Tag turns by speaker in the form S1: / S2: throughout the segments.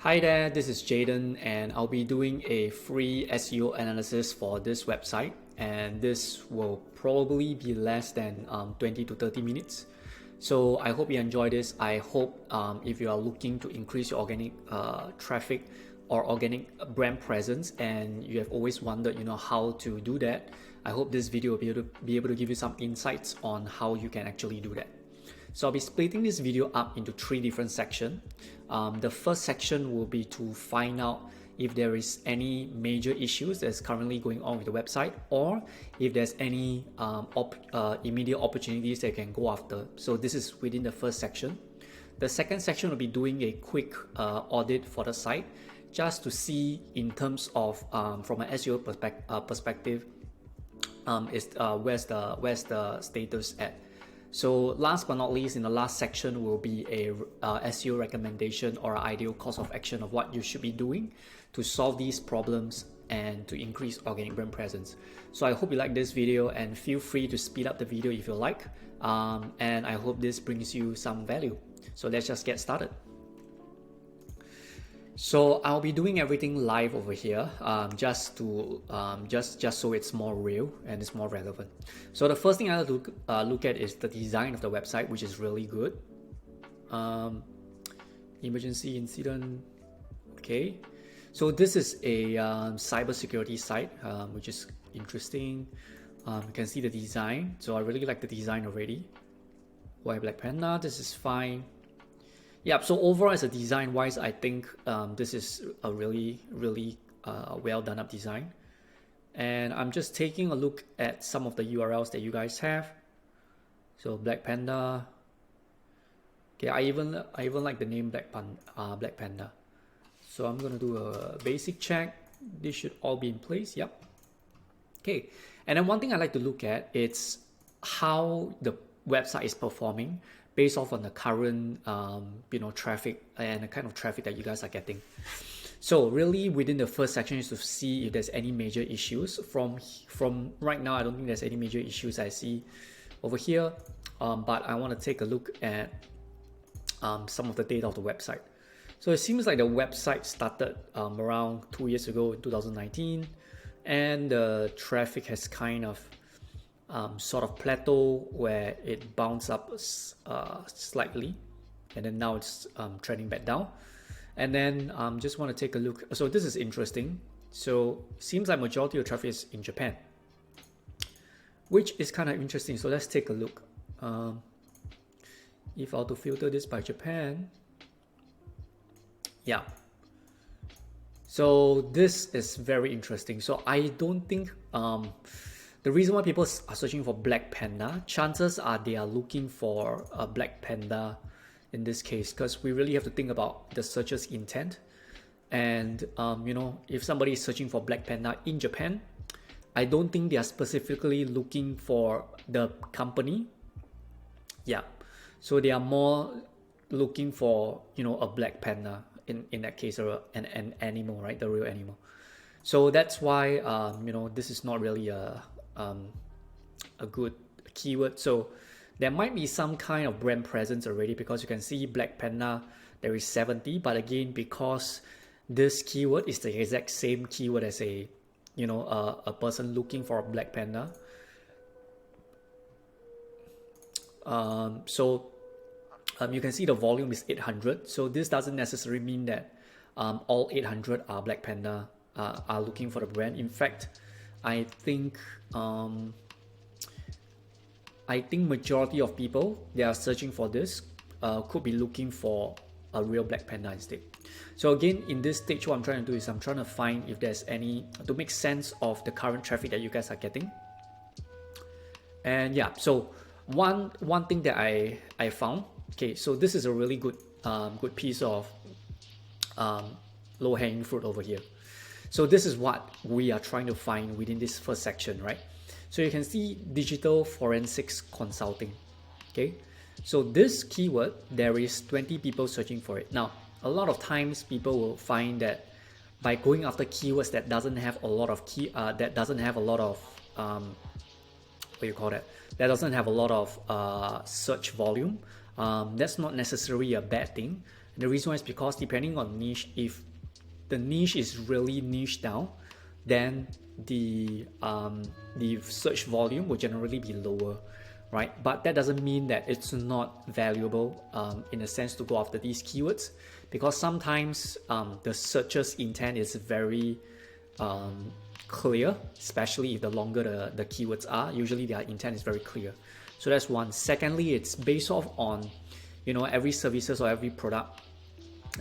S1: Hi there, this is Jaden and I'll be doing a free SEO analysis for this website, and this will probably be less than 20 to 30 minutes. So I hope you enjoy this. I hope if you are looking to increase your organic traffic or organic brand presence and you have always wondered how to do that, I hope this video will be able to give you some insights on how you can actually do that. So I'll be splitting this video up into three different sections. The first section will be to find out if there is any major issues that's currently going on with the website, or if there's any immediate opportunities that can go after. So this is within the first section. The second section will be doing a quick audit for the site, just to see in terms of from an SEO perspective, where's the status at. So last but not least, in the last section will be a SEO recommendation or ideal course of action of what you should be doing to solve these problems and to increase organic brand presence. So I hope you like this video, and feel free to speed up the video if you like. And I hope this brings you some value. So let's just get started. So I'll be doing everything live over here, just so it's more real and it's more relevant. So the first thing I look at is the design of the website, which is really good. Emergency incident. Okay, so this is a cybersecurity site, which is interesting. You can see the design. So I really like the design already. Why Black Panda? This is fine. Yeah, so overall as a design wise, I think this is a really well done up design. And I'm just taking a look at some of the URLs that you guys have. So Black Panda. Okay, I even like the name Black Panda. So I'm gonna do a basic check. This should all be in place. Yep. Okay, and then one thing I like to look at is how the website is performing based off on the current traffic and the kind of traffic that you guys are getting. So really within the first section is to see if there's any major issues. From right now, I don't think there's any major issues I see over here, but I want to take a look at some of the data of the website. So it seems like the website started around 2 years ago in 2019, and the traffic has kind of sort of plateau where it bounced up slightly, and then now it's trending back down. And then just want to take a look. So this is interesting. So it seems like majority of traffic is in Japan, which is kind of interesting. So let's take a look. If I were to filter this by Japan, yeah. So this is very interesting. So I don't think the reason why people are searching for Black Panda, chances are they are looking for a Black Panda in this case, because we really have to think about the searcher's intent. And if somebody is searching for Black Panda in Japan, I don't think they are specifically looking for the company. Yeah, so they are more looking for a Black Panda in that case, or an animal, right? The real animal. So that's why this is not really a good keyword. So there might be some kind of brand presence already, because you can see Black Panda there is 70, but again, because this keyword is the exact same keyword as a person looking for a Black Panda, you can see the volume is 800. So this doesn't necessarily mean that all 800 are Black Panda are looking for the brand. In fact, I think majority of people they are searching for this could be looking for a real Black Panda instead. So again, in this stage, what I'm trying to do is I'm trying to find if there's any, to make sense of the current traffic that you guys are getting. And yeah, so one thing that I found, okay, so this is a really good piece of low-hanging fruit over here. So this is what we are trying to find within this first section, right? So you can see digital forensics consulting. Okay, so this keyword, there is 20 people searching for it. Now, a lot of times people will find that by going after keywords that doesn't have a lot of that doesn't have a lot of search volume, that's not necessarily a bad thing. And the reason why is because depending on niche, if the niche is really niche down, then the search volume will generally be lower, right? But that doesn't mean that it's not valuable in a sense to go after these keywords, because sometimes the searcher's intent is very clear, especially if the longer the keywords are. Usually their intent is very clear. So that's one. Secondly, it's based off on, you know, every services or every product.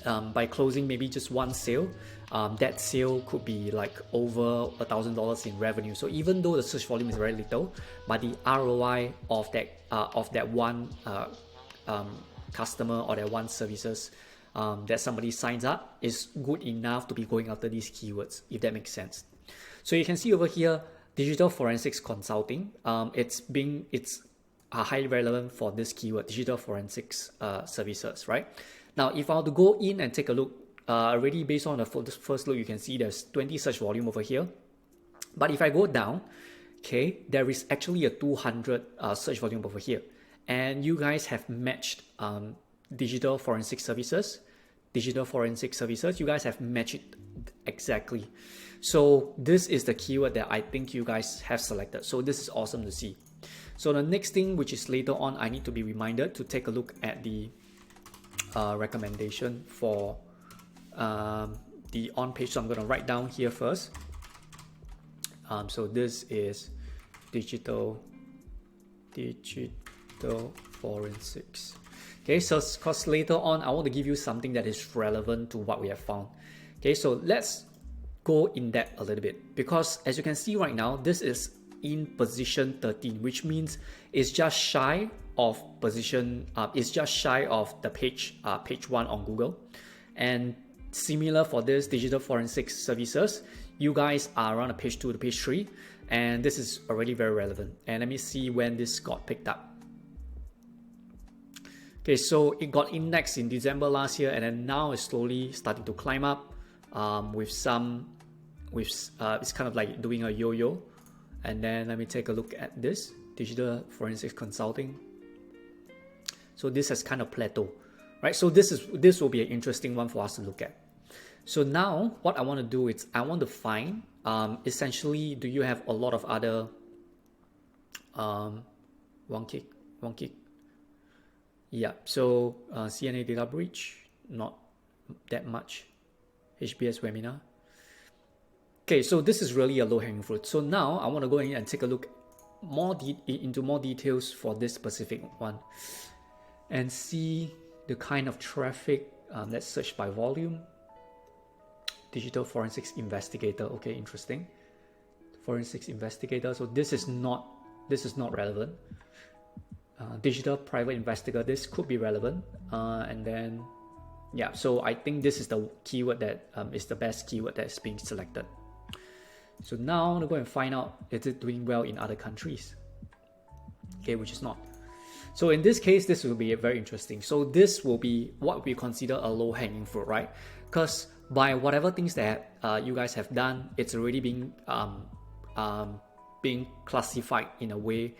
S1: By closing maybe just one sale, that sale could be like over $1,000 in revenue. So even though the search volume is very little, but the ROI of that one customer or that one services that somebody signs up is good enough to be going after these keywords, if that makes sense. So you can see over here, digital forensics consulting. It's highly relevant for this keyword, digital forensics services, right? Now, if I were to go in and take a look, already based on the first look, you can see there's 20 search volume over here. But if I go down, okay, there is actually a 200 search volume over here. And you guys have matched digital forensic services. You guys have matched it exactly. So this is the keyword that I think you guys have selected. So this is awesome to see. So the next thing, which is later on, I need to be reminded to take a look at the recommendation for the on page. So I'm going to write down here first. So this is digital forensics. Okay, so because later on I want to give you something that is relevant to what we have found. Okay, so let's go in depth a little bit, because as you can see right now, this is in position 13, which means it's just shy of position, it's just shy of the page 1 on Google. And similar for this digital forensics services, you guys are around a page 2 to page 3, and this is already very relevant. And let me see when this got picked up. Okay, so it got indexed in December last year, and then now it's slowly starting to climb up it's kind of like doing a yo-yo. And then let me take a look at this digital forensics consulting. So this has kind of plateaued, right? So this will be an interesting one for us to look at. So now what I want to do is I want to find essentially, do you have a lot of other one kick? Yeah, so CNA data breach, not that much. HBS webinar. Okay, so this is really a low-hanging fruit. So now I want to go in and take a look into more details for this specific one and see the kind of traffic. Let's search by volume. Digital forensics investigator. Okay, interesting. Forensics investigator. So this is not relevant. Digital private investigator. This could be relevant. And then yeah. So I think this is the keyword that is the best keyword that is being selected. So now I'm going to go and find out, is it doing well in other countries? Okay, which is not. So in this case, this will be very interesting. So this will be what we consider a low-hanging fruit, right? Because by whatever things that you guys have done, it's already being classified in a way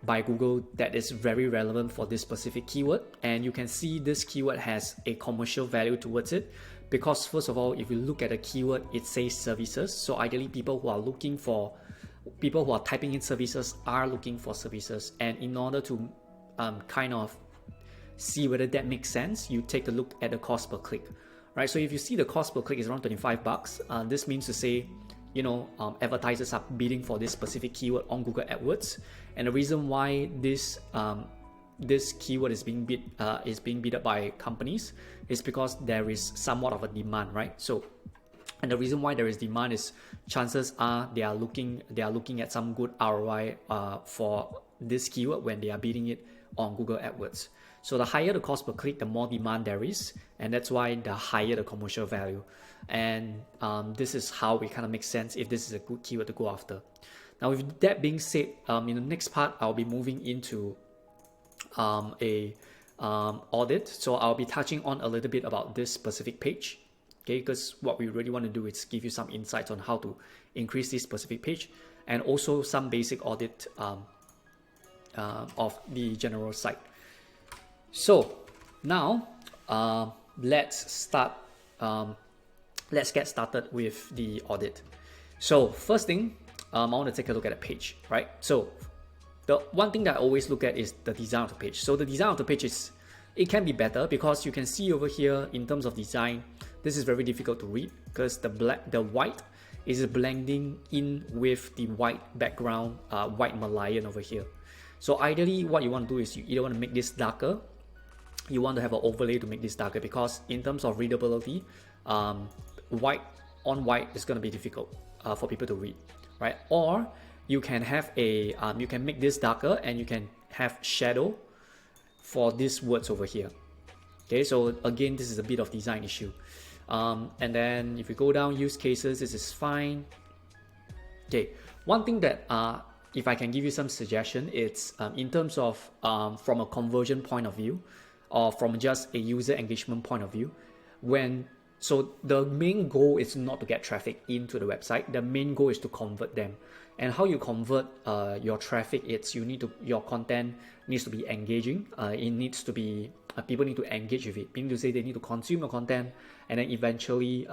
S1: by Google that is very relevant for this specific keyword. And you can see this keyword has a commercial value towards it. Because first of all, if you look at the keyword, it says services. So ideally people who are typing in services are looking for services. And in order to kind of see whether that makes sense, you take a look at the cost per click, right? So if you see the cost per click is around $25, this means to say, you know, advertisers are bidding for this specific keyword on Google AdWords. And the reason why this keyword is being bid up by companies is because there is somewhat of a demand, right? So, and the reason why there is demand is chances are they are looking at some good ROI for this keyword when they are bidding it on Google AdWords. So the higher the cost per click, the more demand there is, and that's why the higher the commercial value. And this is how it kind of makes sense if this is a good keyword to go after. Now, with that being said, in the next part, I'll be moving into audit. So I'll be touching on a little bit about this specific page, okay? Because what we really want to do is give you some insights on how to increase this specific page, and also some basic audit of the general site. So now let's get started with the audit. So first thing, I want to take a look at the page, right? So the one thing that I always look at is the design of the page. So the design of the page it can be better, because you can see over here in terms of design, this is very difficult to read because the white is blending in with the white background, white Malayan over here. So ideally what you want to do is you either want to make this darker, you want to have an overlay to make this darker, because in terms of readability, white on white is going to be difficult for people to read, right? Or you can have a you can make this darker and you can have shadow for these words over here. Okay, so again, this is a bit of design issue. And then if you go down use cases, this is fine. Okay, one thing that if I can give you some suggestion, it's in terms of from a conversion point of view, or from just a user engagement point of view, so the main goal is not to get traffic into the website. The main goal is to convert them. And how you convert your traffic, it's your content needs to be engaging. It needs to be people need to engage with it, meaning to say they need to consume your content and then eventually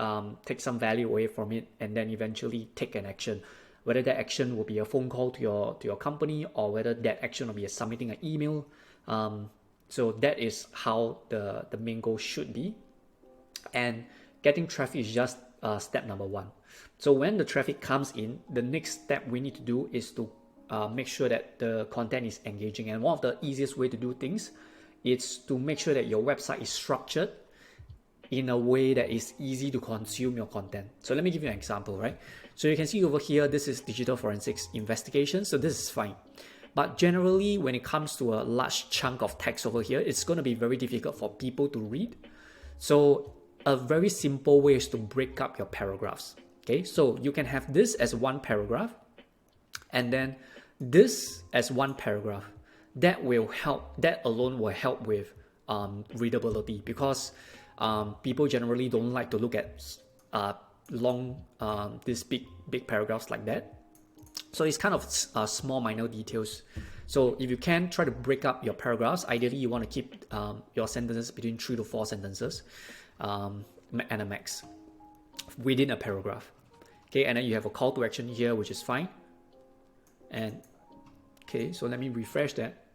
S1: take some value away from it, and then eventually take an action. Whether that action will be a phone call to your company, or whether that action will be submitting an email. So that is how the main goal should be. And getting traffic is just step number one. So when the traffic comes in, the next step we need to do is to make sure that the content is engaging. And one of the easiest way to do things is to make sure that your website is structured in a way that is easy to consume your content. So let me give you an example, right? So you can see over here, this is digital forensics investigation. So this is fine. But generally, when it comes to a large chunk of text over here, it's going to be very difficult for people to read. So a very simple way is to break up your paragraphs. Okay, so you can have this as one paragraph, and then this as one paragraph. That alone will help with readability, because people generally don't like to look at long, these big paragraphs like that. So it's kind of small minor details. So if you can try to break up your paragraphs, ideally you want to keep your sentences between 3 to 4 sentences and a max within a paragraph. Okay, and then you have a call to action here, which is fine. And okay, so let me refresh that.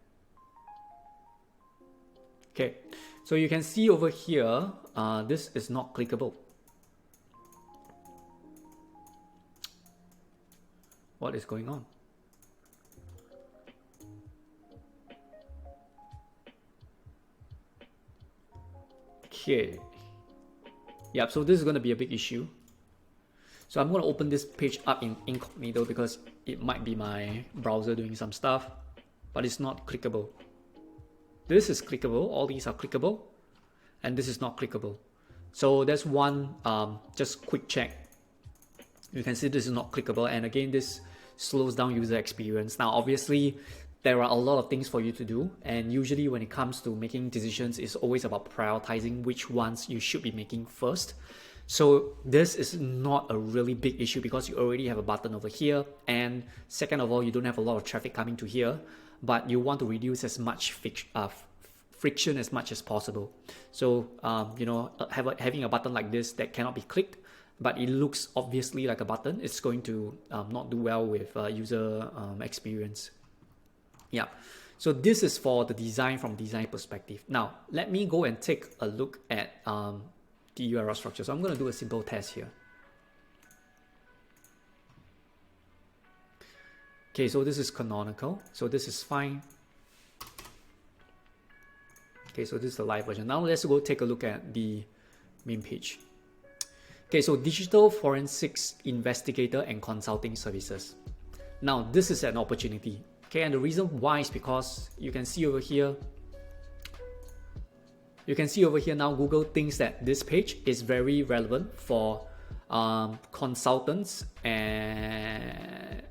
S1: Okay, so you can see over here, this is not clickable. What is going on? Okay. Yeah, so this is going to be a big issue. So I'm going to open this page up in incognito because it might be my browser doing some stuff, but it's not clickable. This is clickable, all these are clickable, and this is not clickable. So that's one just quick check. You can see this is not clickable, and again, this slows down user experience. Now, obviously, there are a lot of things for you to do, and usually when it comes to making decisions, it's always about prioritizing which ones you should be making first. So this is not a really big issue because you already have a button over here, and second of all, you don't have a lot of traffic coming to here, but you want to reduce as much friction as much as possible. So having a button like this that cannot be clicked, but it looks obviously like a button, it's going to not do well with user experience. Yeah, so this is for the design from design perspective. Now, let me go and take a look at the URL structure. So I'm going to do a simple test here. Okay, so this is canonical. So this is fine. Okay, so this is the live version. Now let's go take a look at the main page. Okay, so digital forensics investigator and consulting services. Now this is an opportunity. Okay, and the reason why is because you can see over here. You can see over here now Google thinks that this page is very relevant for consultants and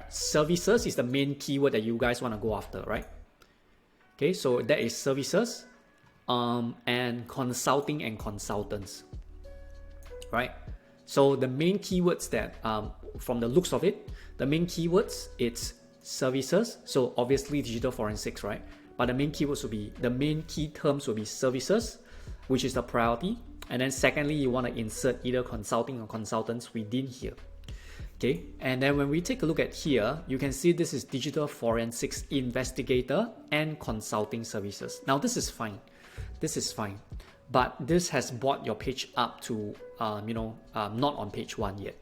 S1: services is the main keyword that you guys want to go after, right? Okay, so that is services and consulting and consultants, right? So the main keywords that from the looks of it, the main keywords it's services. So obviously digital forensics, right? But the main keywords will be, the main key terms will be services, which is the priority. And then secondly, you want to insert either consulting or consultants within here. Okay, and then when we take a look at here, you can see this is digital forensics investigator and consulting services. Now this is fine. This is fine. But this has brought your page up to, not on page 1 yet.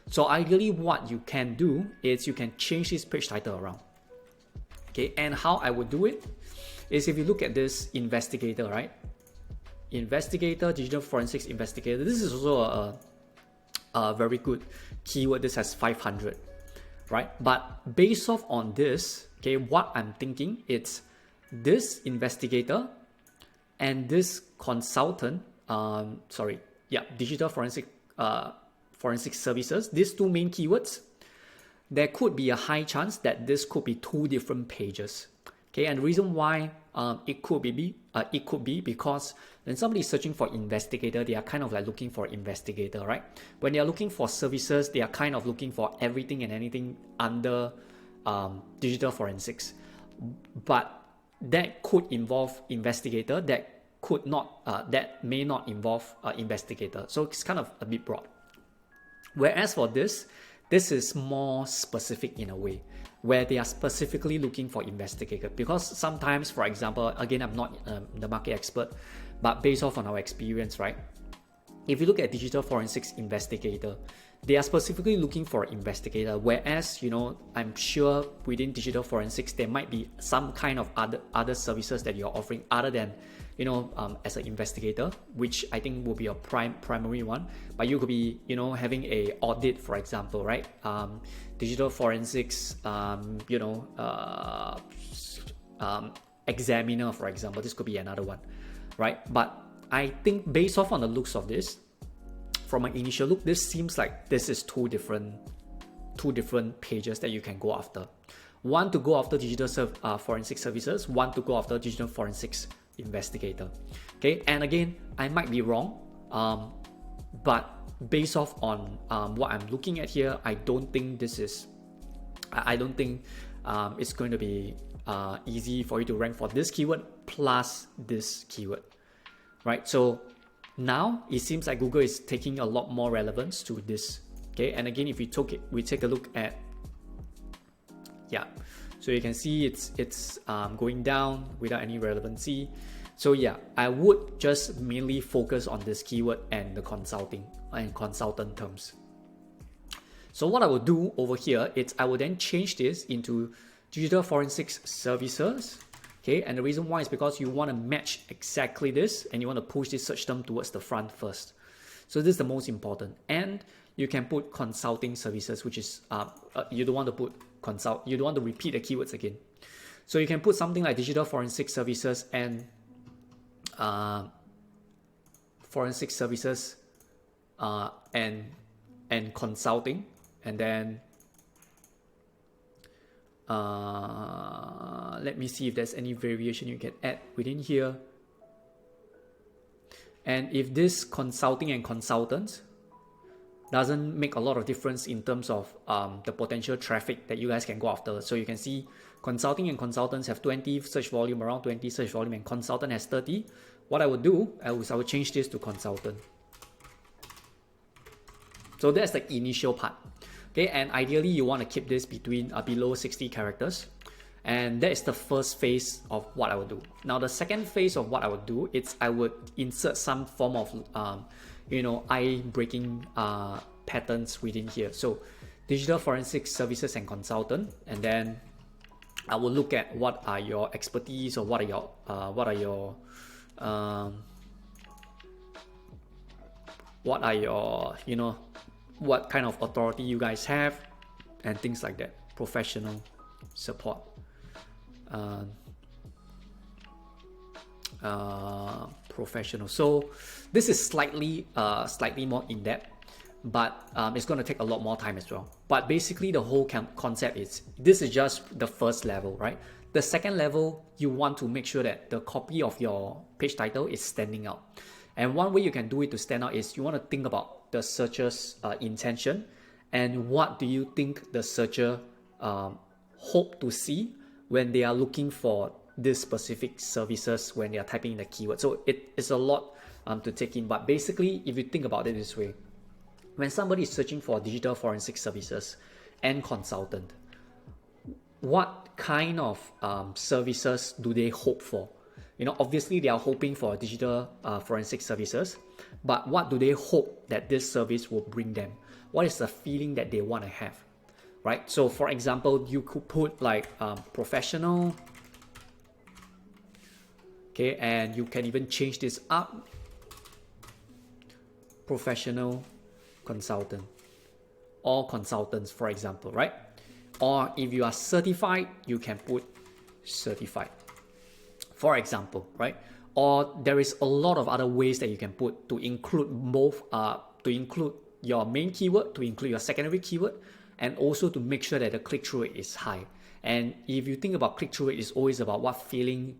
S1: So ideally what you can do is you can change this page title around. Okay, and how I would do it is if you look at this investigator, right? Investigator, digital forensics investigator. This is also a very good keyword. This has 500, right? But based off on this, okay, what I'm thinking, it's this investigator and this consultant, digital forensic services, these two main keywords, there could be a high chance that this could be two different pages. Okay, and the reason why it could be because when somebody is searching for investigator, they are kind of like looking for investigator, right? When they are looking for services, they are kind of looking for everything and anything under digital forensics. But that could involve investigator, that may not involve investigator. So it's kind of a bit broad. Whereas for this is more specific in a way, where they are specifically looking for investigator. Because sometimes, for example, again, I'm not the market expert, but based off on our experience, right? If you look at digital forensics investigator, they are specifically looking for investigator. Whereas, I'm sure within digital forensics, there might be some kind of other services that you're offering other than, as an investigator, which I think will be a primary one. But you could be, having a audit, for example, right? Digital forensics, examiner, for example. This could be another one, right? But I think based off on the looks of this, from my initial look, this seems like this is two different pages that you can go after. One to go after digital forensic services, one to go after digital forensics investigator. Okay, and again, I might be wrong, but based off on what I'm looking at here, I don't think it's going to be easy for you to rank for this keyword plus this keyword, right? So now it seems like Google is taking a lot more relevance to this. Okay, and again, if we take a look at, so you can see it's going down without any relevancy. So yeah, I would just mainly focus on this keyword and the consulting and consultant terms. So what I will do over here is I will then change this into digital forensics services. Okay, and the reason why is because you want to match exactly this and you want to push this search term towards the front first. So this is the most important. And you can put consulting services, which is you don't want to put you don't want to repeat the keywords again. So you can put something like digital forensic services and forensic services and consulting, and then let me see if there's any variation you can add within here. And if this consulting and consultants doesn't make a lot of difference in terms of the potential traffic that you guys can go after. So you can see consulting and consultants have 20 search volume, around 20 search volume, and consultant has 30. What I would do is I would change this to consultant. So that's the initial part. Okay, and ideally you want to keep this between below 60 characters. And that is the first phase of what I would do. Now the second phase of what I would do is I would insert some form of eye-breaking patterns within here. So digital forensic services and consultant, and then I will look at what are your expertise, or what are your what kind of authority you guys have, and things like that. Professional support, professional. So this is slightly more in depth, but it's going to take a lot more time as well. But basically the whole concept is, this is just the first level, right? The second level, you want to make sure that the copy of your page title is standing out. And one way you can do it to stand out is you want to think about the searcher's intention, and what do you think the searcher hope to see when they are looking for this specific services when they are typing in the keyword. So it is a lot to take in. But basically, if you think about it this way, when somebody is searching for digital forensic services and consultant, what kind of services do they hope for? Obviously they are hoping for digital forensic services, but what do they hope that this service will bring them? What is the feeling that they want to have, right? So for example, you could put like professional, okay, and you can even change this up, professional consultant or consultants, for example, right? Or if you are certified, you can put certified, for example, right? Or there is a lot of other ways that you can put to include both, to include your main keyword, to include your secondary keyword, and also to make sure that the click-through rate is high. And if you think about click-through rate, it's always about what feeling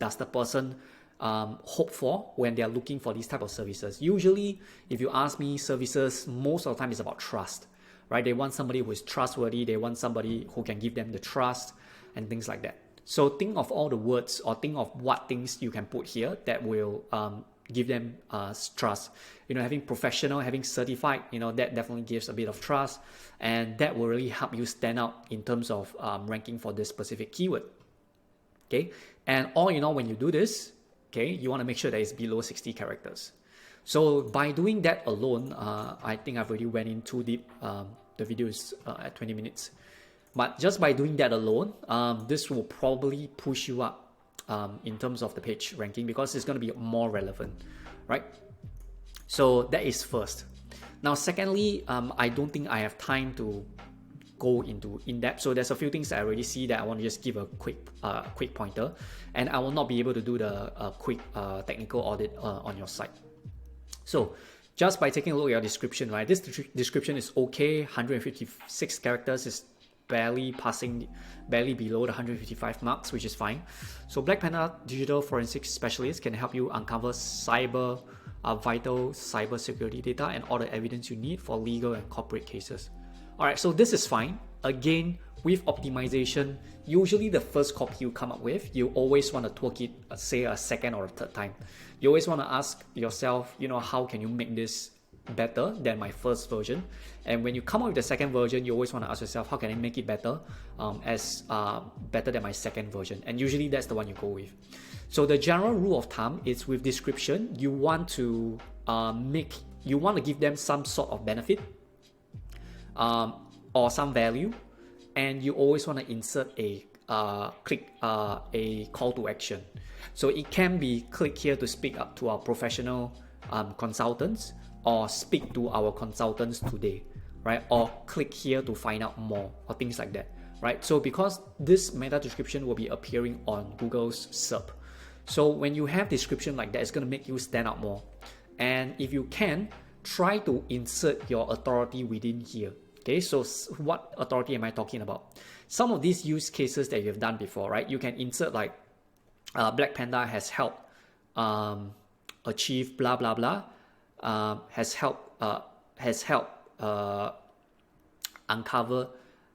S1: does the person hope for when they are looking for these type of services. Usually, if you ask me, services most of the time is about trust, right? They want somebody who is trustworthy. They want somebody who can give them the trust and things like that. So think of all the words, or think of what things you can put here that will give them trust. Having professional, having certified, that definitely gives a bit of trust, and that will really help you stand out in terms of ranking for this specific keyword. Okay, and all in all, when you do this, okay, you want to make sure that it's below 60 characters. So by doing that alone, I think I've already went in too deep. The video is at 20 minutes. But just by doing that alone, this will probably push you up in terms of the page ranking, because it's going to be more relevant, right? So that is first. Now, secondly, I don't think I have time to go into in-depth. So there's a few things that I already see that I want to just give a quick pointer, and I will not be able to do the quick technical audit on your site. So just by taking a look at your description, right? This description is okay. 156 characters is barely below the 155 marks, which is fine. So Black Panda Digital Forensics Specialist can help you uncover vital cybersecurity data and all the evidence you need for legal and corporate cases. All right, so this is fine. Again, with optimization, usually the first copy you come up with, you always want to tweak it, say a second or a third time. You always want to ask yourself, how can you make this better than my first version? And when you come up with the second version, you always want to ask yourself, how can I make it better, better than my second version? And usually that's the one you go with. So the general rule of thumb is, with description, you want to give them some sort of benefit or some value, and you always want to insert a call to action. So it can be click here to speak up to our professional consultants, or speak to our consultants today, right? Or click here to find out more, or things like that, right? So because this meta description will be appearing on Google's SERP, so when you have description like that, it's going to make you stand out more. And if you can, try to insert your authority within here. Okay, so what authority am I talking about? Some of these use cases that you've done before, right? You can insert like Black Panda has helped achieve blah blah blah, has helped uncover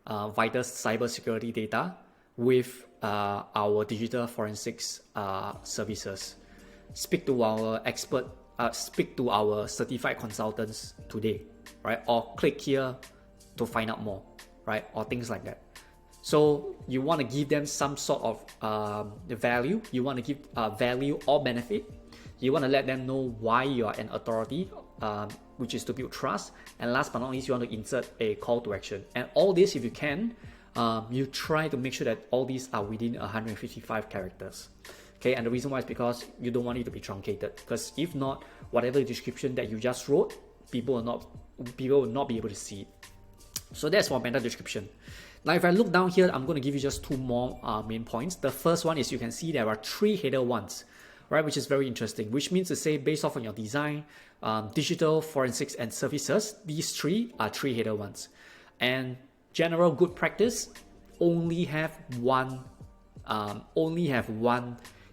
S1: vital cybersecurity data with our digital forensics services. Speak to our expert, speak to our certified consultants today, right? Or click here to find out more, right? Or things like that. So you want to give them some sort of value. You want to give value or benefit. You want to let them know why you are an authority, which is to build trust. And last but not least, you want to insert a call to action. And all this, if you can, you try to make sure that all these are within 155 characters. Okay, and the reason why is because you don't want it to be truncated. Because if not, whatever description that you just wrote, people will not be able to see it. So that's for meta description. Now, if I look down here, I'm going to give you just two more main points. The first one is, you can see there are 3 header ones, right? Which is very interesting, which means to say, based off on your design, digital forensics and services, these 3 are 3 header ones. And general good practice, only have one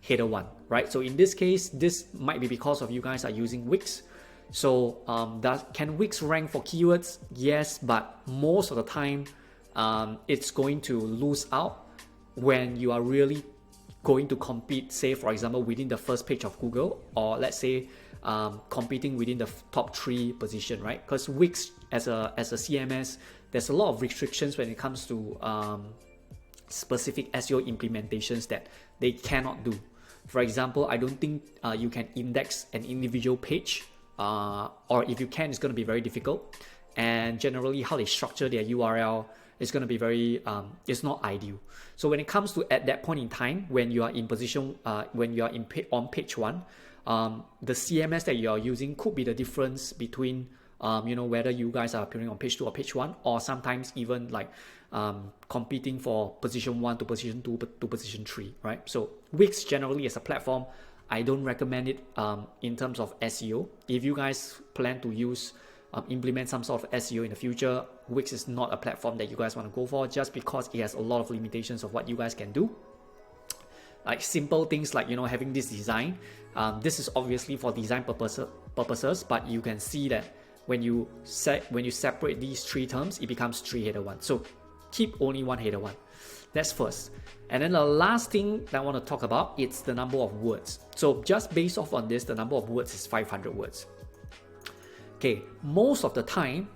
S1: header one, right? So in this case, this might be because of you guys are using Wix. So can Wix rank for keywords? Yes, but most of the time, it's going to lose out when you are really going to compete, say for example, within the first page of Google, or let's say competing within the top 3 position, right? Because Wix as a CMS, there's a lot of restrictions when it comes to specific SEO implementations that they cannot do. For example, I don't think you can index an individual page, or if you can, it's going to be very difficult. And generally, how they structure their URL is going to be very, it's not ideal. So when it comes to at that point in time, when you are in position, when you are on page 1, the CMS that you are using could be the difference between, whether you guys are appearing on page 2 or page 1, or sometimes even like competing for position 1 to position 2 to position 3, right? So Wix generally as a platform, I don't recommend it in terms of SEO. If you guys plan to use implement some sort of SEO in the future, Wix is not a platform that you guys want to go for, just because it has a lot of limitations of what you guys can do. Like simple things like having this design. This is obviously for design purposes, but you can see that when you separate these 3 terms, it becomes 3 header 1. So keep only 1 header 1. That's first. And then the last thing that I want to talk about, it's the number of words. So just based off on this, the number of words is 500 words. Okay, most of the time,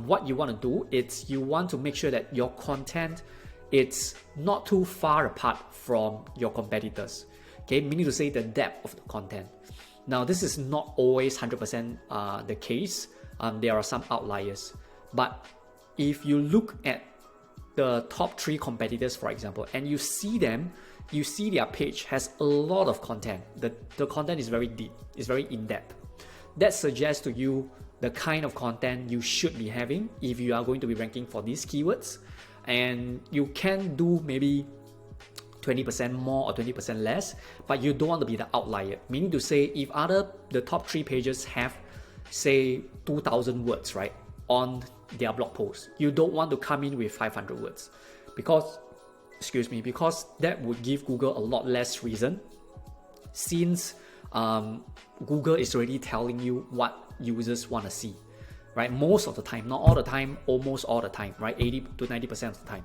S1: what you want to do is you want to make sure that your content it's not too far apart from your competitors. Okay, meaning to say the depth of the content. Now, this is not always 100% the case. There are some outliers. But if you look at the top 3 competitors, for example, and you see their page has a lot of content. The content is very deep, it's very in-depth. That suggests to you the kind of content you should be having if you are going to be ranking for these keywords. And you can do maybe 20% more or 20% less, but you don't want to be the outlier. Meaning to say, if the top 3 pages have, say, 2,000 words, right, on their blog post, you don't want to come in with 500 words, because that would give Google a lot less reason, since Google is already telling you what users want to see, right? Most of the time, not all the time, almost all the time, right? 80 to 90% of the time.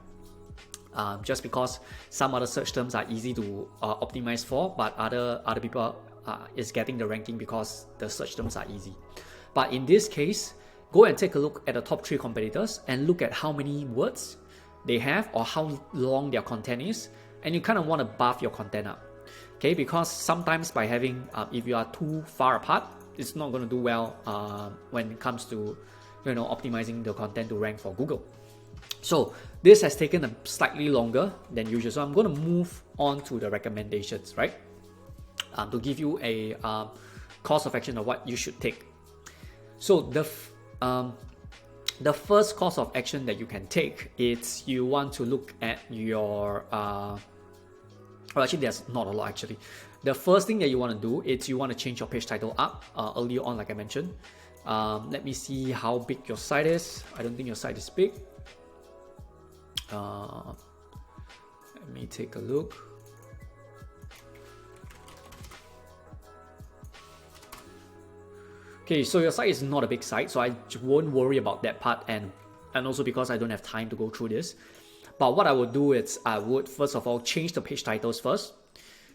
S1: Just because some other search terms are easy to optimize for, but other people is getting the ranking because the search terms are easy. But in this case, go and take a look at the top 3 competitors and look at how many words they have or how long their content is, and you kind of want to buff your content up. Okay, because sometimes by having, if you are too far apart, it's not going to do well when it comes to, optimizing the content to rank for Google. So this has taken a slightly longer than usual. So I'm going to move on to the recommendations, right? To give you a course of action of what you should take. So the first course of action that you can take is you want to look at your well, actually there's not a lot actually. The first thing that you want to do is you want to change your page title up earlier on, like I mentioned. Let me see how big your site is. I don't think your site is big. Let me take a look. Okay, so your site is not a big site, so I won't worry about that part, and also because I don't have time to go through this. But what I would do is I would first of all change the page titles first.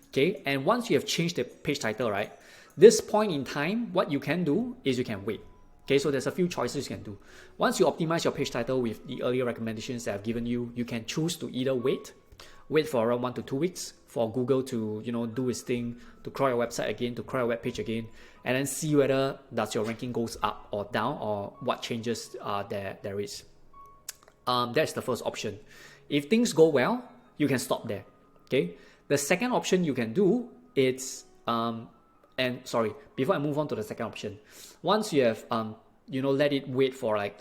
S1: Okay, and once you have changed the page title, right, this point in time, what you can do is you can wait. Okay, so there's a few choices you can do. Once you optimize your page title with the earlier recommendations that I've given you, you can choose to either wait for around 1 to 2 weeks for Google to do its thing, to crawl your website again, to crawl your web page again, and then see whether does your ranking goes up or down, or what changes there is. That's the first option. If things go well, you can stop there. Okay. The second option you can do is and sorry, before I move on to the second option, once you have let it wait for like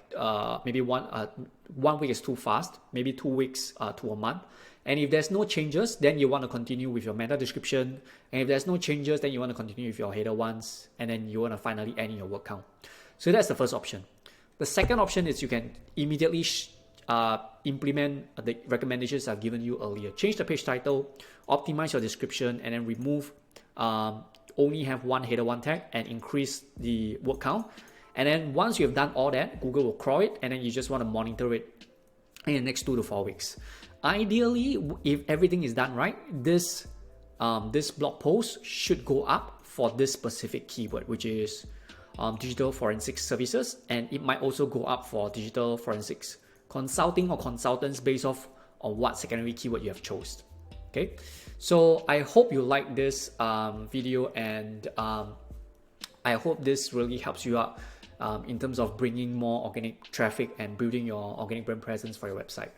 S1: maybe 1 week is too fast, maybe 2 weeks to a month. And if there's no changes, then you want to continue with your meta description. And if there's no changes, then you want to continue with your header ones. And then you want to finally end in your word count. So that's the first option. The second option is you can immediately implement the recommendations I've given you earlier. Change the page title, optimize your description, and then remove, only have 1 header 1 tag and increase the word count. And then once you've done all that, Google will crawl it, and then you just want to monitor it in the next 2 to 4 weeks. Ideally, if everything is done right, this this blog post should go up for this specific keyword, which is digital forensics services, and it might also go up for digital forensics consulting or consultants based off on what secondary keyword you have chosen. Okay, so I hope you like this video, and I hope this really helps you out in terms of bringing more organic traffic and building your organic brand presence for your website.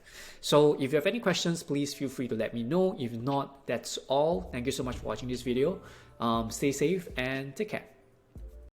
S1: So if you have any questions, please feel free to let me know. If not, that's all. Thank you so much for watching this video. Stay safe and take care.